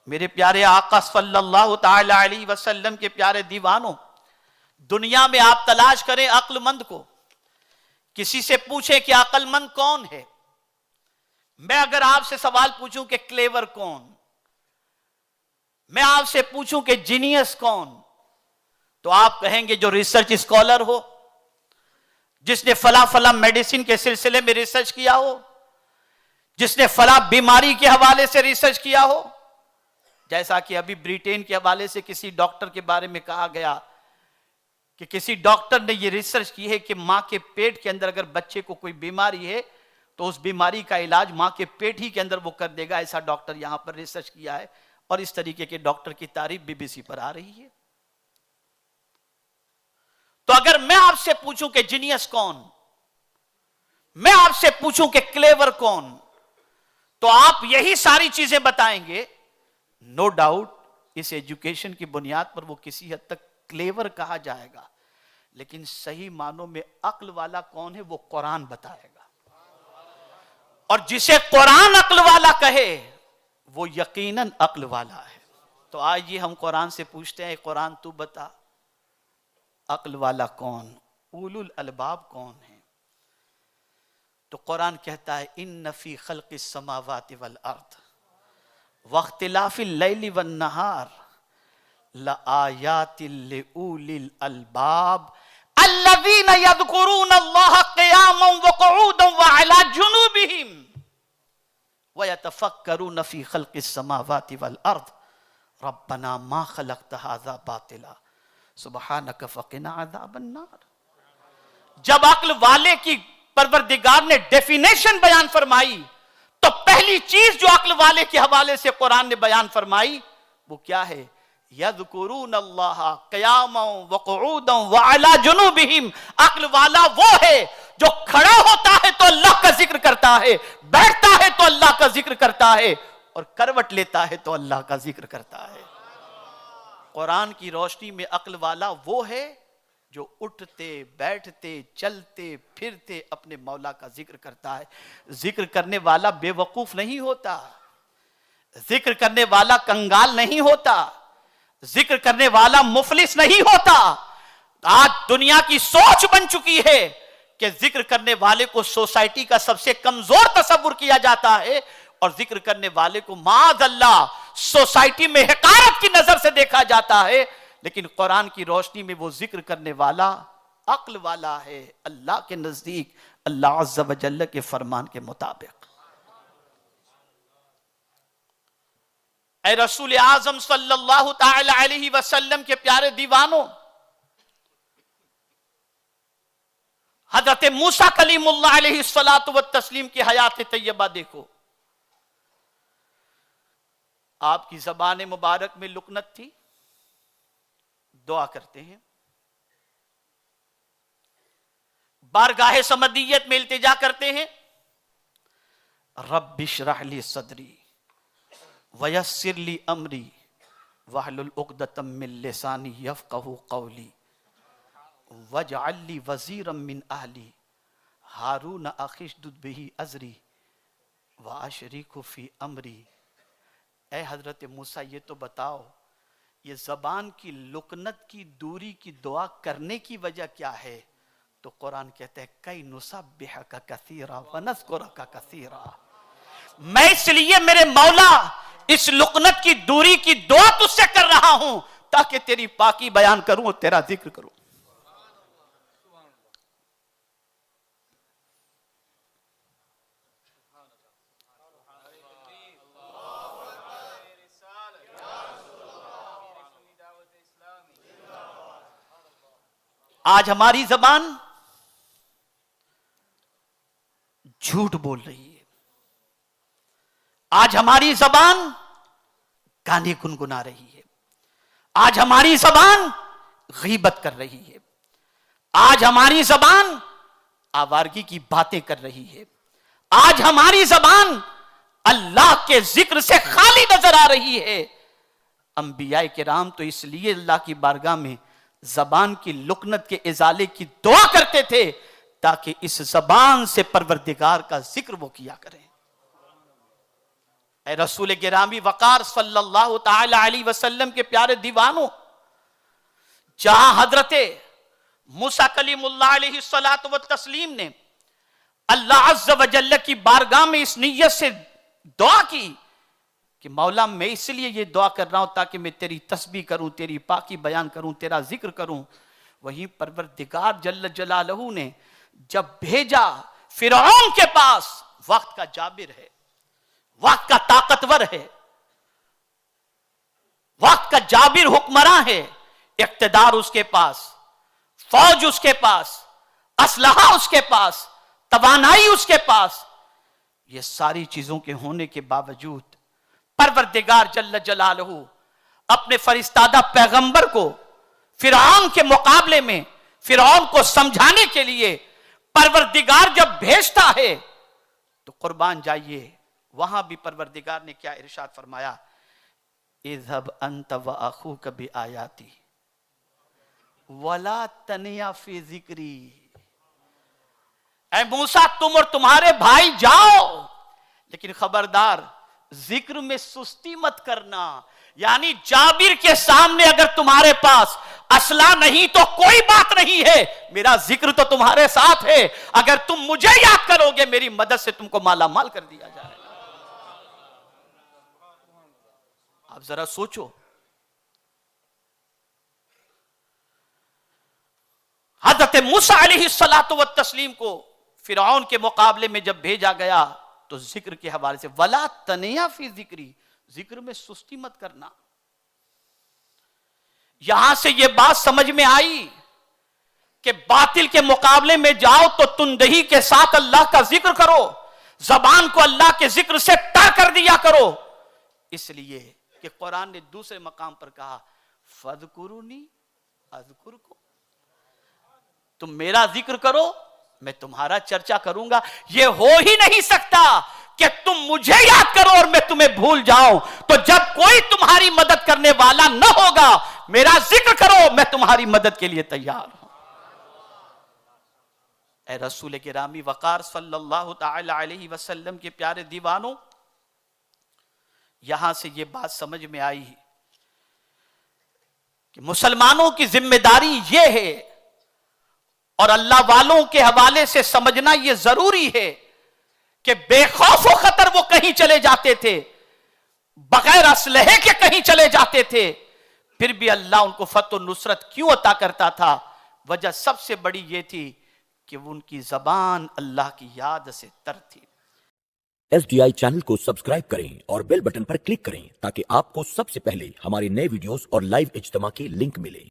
मेरे प्यारे आका सल्लल्लाहु ताला अलैहि वसल्लम के प्यारे दीवानों, दुनिया में आप तलाश करें अक्लमंद को, किसी से पूछें कि अक्लमंद कौन है। मैं अगर आपसे सवाल पूछूं कि क्लेवर कौन, मैं आपसे पूछूं कि जीनियस कौन, तो आप कहेंगे जो रिसर्च स्कॉलर हो, जिसने फला फला मेडिसिन के सिलसिले में रिसर्च किया हो, जिसने फला बीमारी के हवाले से रिसर्च किया हो। जैसा कि अभी ब्रिटेन के हवाले से किसी डॉक्टर के बारे में कहा गया कि किसी डॉक्टर ने यह रिसर्च की है कि मां के पेट के अंदर अगर बच्चे को कोई बीमारी है तो उस बीमारी का इलाज मां के पेट ही के अंदर वो कर देगा। ऐसा डॉक्टर यहां पर रिसर्च किया है और इस तरीके के डॉक्टर की तारीफ बीबीसी पर आ रही है। तो अगर मैं आपसे पूछूं कि जीनियस कौन, मैं आपसे पूछूं कि क्लेवर कौन, तो आप यही सारी चीजें बताएंगे। नो डाउट इस एजुकेशन की बुनियाद पर वो किसी हद तक क्लेवर कहा जाएगा, लेकिन सही मानों में अक्ल वाला कौन है वो कुरान बताएगा। और जिसे कुरान अक्ल वाला कहे वो यकीनन अक्ल वाला है। तो आइए हम कुरान से पूछते हैं, कुरान तू बता अक्ल वाला कौन, उलुल अलबाब कौन है। तो कुरान कहता है इन्न फी खल्क़िस समावाति वल अर्द वख्तिलाफिल लैली वन नहार लआयातिल लिउलिल अलबाब अल्लज़ीना यज़कुरूना अल्लाह क़ियामन व क़ुऊदन व अला जुनूबिहिम व यतफ़क्करूना फी खल्क़िस समावाति वल अर्द रब्बना मा खलक़्त हाज़ा बातिला सुब्हानक फ़क़िना अज़ाबन नार। जब अक्ल वाले की परवरदिगार ने डेफिनेशन बयान फरमाई तो पहली चीज जो अक्ल वाले के हवाले से कुरान ने बयान फरमाई वो क्या है, यज़कुरून अल्लाह क़ियामन व क़ुऊदन व अला जुनूबिहिम। अक्ल वाला वो है जो खड़ा होता है तो अल्लाह का जिक्र करता है, बैठता है तो अल्लाह का जिक्र करता है, और करवट लेता है तो अल्लाह का जिक्र करता है। कुरान की रोशनी में अक्ल वाला वो है जो उठते बैठते चलते फिरते अपने मौला का जिक्र करता है। जिक्र करने वाला बेवकूफ नहीं होता, जिक्र करने वाला कंगाल नहीं होता, जिक्र करने वाला मुफलिस नहीं होता। आज दुनिया की सोच बन चुकी है कि जिक्र करने वाले को सोसाइटी का सबसे कमजोर तस्वुर किया जाता है और जिक्र करने वाले को माअज़ल्लाह सोसाइटी में हक़ारत की नजर से देखा जाता है। लेकिन कुरान की रोशनी में वो जिक्र करने वाला अक्ल वाला है अल्लाह के नजदीक, अल्लाह अज़्ज़ा व जल्ल के फरमान के मुताबिक। ऐ रसूल आज़म सल्लल्लाहु ताला अलैहि वसल्लम के प्यारे दीवानों, हजरत मूसा कलीमुल्लाह अलैहिस्सलातु व तस्लीम की हयात तैयबा देखो। आपकी ज़बान मुबारक में लुकनत थी, दुआ करते हैं, बारगाहे समदियत में इल्तिजा करते हैं, रब्बि इश्रह ली सदरी वयस्सिर ली अमरी वहलुल उक़दतम मिन लिसानी यफ़क़हू क़ौली वजअल ली वज़ीरम मिन अहली हारून अखिशदुद बिही अज़री व अशरीकु फ़ी अमरी। ऐ हजरत मूसा ये तो बताओ ये जबान की लुकनत की दूरी की दुआ करने की वजह क्या है। तो कुरान कहते हैं कई नुसब्बिहका कसीरा व नज़कुरका कसीरा। मैं इसलिए मेरे मौला इस लुकनत की दूरी की दुआ तुझसे कर रहा हूं ताकि तेरी पाकी बयान करूं और तेरा जिक्र करूं। आज हमारी जबान झूठ बोल रही है, आज हमारी जबान गाने गुनगुना रही है, आज हमारी जबान गीबत कर रही है, आज हमारी जबान आवारगी की बातें कर रही है, आज हमारी जबान अल्लाह के जिक्र से खाली नजर आ रही है। अंबिया किराम तो इसलिए अल्लाह की बारगाह में जबान की लुकनत के इजाले की दुआ करते थे ताकि इस जबान से परवरदिगार का जिक्र वो किया करें। ऐ रसूल गिरामी वकार सल्लल्लाहु ताला अलैहि वसल्लम के प्यारे दीवानों, जहां हजरते मूसा कलीमुल्लाह अलैहि सलातो व तस्लीम ने अल्लाह अज़्ज़ व जल्ल की बारगाह में इस नियत से दुआ की कि मौला मैं इसलिए ये दुआ कर रहा हूं ताकि मैं तेरी तस्बीह करूं, तेरी पाकी बयान करूं, तेरा जिक्र करूं, वहीं परवरदिगार जल्ल जलालहू ने जब भेजा फिरौन के पास, वक्त का जाबिर है, वक्त का ताकतवर है, वक्त का जाबिर हुक्मरां है, इक्तदार उसके पास, फौज उसके पास, असलहा उसके पास, तवानाई उसके पास, ये सारी चीजों के होने के बावजूद परवरदिगार जल्ल जलालहू अपने फरिश्तादा पैगंबर को फिरौन के मुकाबले में, फिरौन को समझाने के लिए परवरदिगार जब भेजता है तो कुर्बान जाइए, वहां भी परवरदिगार ने क्या इरशाद फरमाया, इज़हब अंत व अखूक बि आयाती वला तनिया फी जिक्री। ऐ मूसा तुम और तुम्हारे भाई जाओ, लेकिन खबरदार जिक्र में सुस्ती मत करना। यानी जाबिर के सामने अगर तुम्हारे पास असला नहीं तो कोई बात नहीं है, मेरा जिक्र तो तुम्हारे साथ है, अगर तुम मुझे याद करोगे मेरी मदद से तुमको माला माल कर दिया जाएगा। आप जरा सोचो, हज़रत मूसा अलैहिस्सलातु व तस्लीम को फिरौन के मुकाबले में जब भेजा गया तो जिक्र के हवाले से वला तनिया फी जिक्री, जिक्र में सुस्ती मत करना। यहां से यह बात समझ में आई कि बातिल के मुकाबले में जाओ तो तुंदही के साथ अल्लाह का जिक्र करो, जबान को अल्लाह के जिक्र से तर कर दिया करो, इसलिए कि कुरान ने दूसरे मकाम पर कहा फज़कुरूनी अज़कुरकुम, तुम मेरा जिक्र करो मैं तुम्हारा चर्चा करूंगा। यह हो ही नहीं सकता कि तुम मुझे याद करो और मैं तुम्हें भूल जाऊं। तो जब कोई तुम्हारी मदद करने वाला न होगा, मेरा जिक्र करो, मैं तुम्हारी मदद के लिए तैयार हूं। ऐ रसूल गिरामी वकार सल्लल्लाहु ताला अलैहि वसल्लम के प्यारे दीवानों, यहां से यह बात समझ में आई कि मुसलमानों की जिम्मेदारी यह है और अल्लाह वालों के हवाले से समझना यह जरूरी है कि बेखौफ व खतर वो कहीं चले जाते थे, बगैर असलहे के कहीं चले जाते थे, फिर भी अल्लाह उनको फतह नुसरत क्यों अता करता था? वजह सबसे बड़ी यह थी कि उनकी जबान अल्लाह की याद से तर थी। SDI चैनल को सब्सक्राइब करें और बेल बटन पर क्लिक करें ताकि आपको सबसे पहले हमारे नए वीडियोस और लाइव इज्तिमा की लिंक मिले।